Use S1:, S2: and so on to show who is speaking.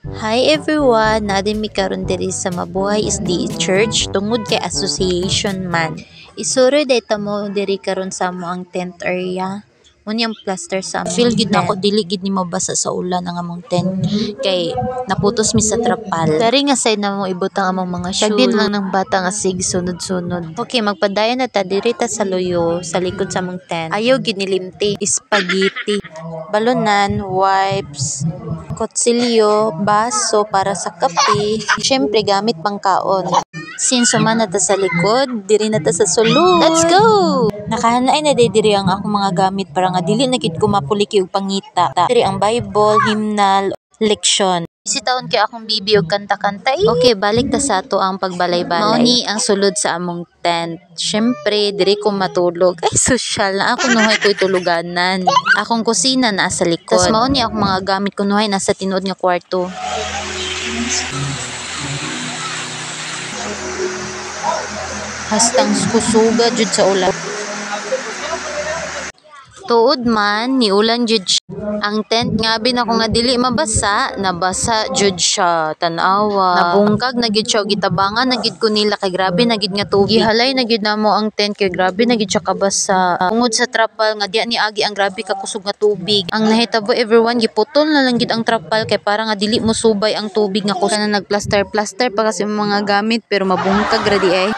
S1: Hi everyone! Nadin mi karon diri sa Mabuhay SDA Church tungod kay association man. Isuro data mo diri karon sa mo ang tent area. Unyang plaster sa among feel gid nako dili gid ni mabasa sa ulan ang among tent kay naputos mi sa trapal. Dari nga side na mo ibutang among mga shoes. Din lang ng bata nga sig sunod-sunod. Okay, magpadayon na ta diri ta sa loyo sa likod sa among tent. Ayaw gid ni limti, spaghetti, balonan, wipes, kutsilyo, baso para sa kape, syempre gamit pang kaon. Since man na ta sa likod, diri na ta sa sulod. Let's go! Nakahanay na diri ang akong mga gamit para nga dili na gid ko mapuliki og pangita. Diri ang Bible, hymnal, leksyon. Isitaon kay akong bibi og kanta-kanta. Okay, balik ta sa ato ang pagbalay-balay. Mao ni ang sulod sa among tent. Syempre, diri ko matulog. Ay, social na ako nuhay ko'y tuluganan. Akong kusina na sa likod. Tas mao ni akong mga gamit ko nuhay nasa tinuod nga kwarto. Hastang kusuga jud sa ulan. Tuod man ni ulan jud ang tent nga bin ako nga dili mabasa, nabasa jud siya. Tan-awa. Nabungkag na gid siya, gitabangan na gid ko nila kay grabe na gid nga tubig. Gihalay na gid namo ang tent kay grabe na gid siya kabasa. Tungod sa trapal nga diya ni agi ang grabe ka kusog nga tubig. Ang nahitabo everyone giputol na lang gid ang trapal kay para nga dili mo subay ang tubig nga kusog na nagplaster pa kasi mga gamit pero mabungkag ra di ay.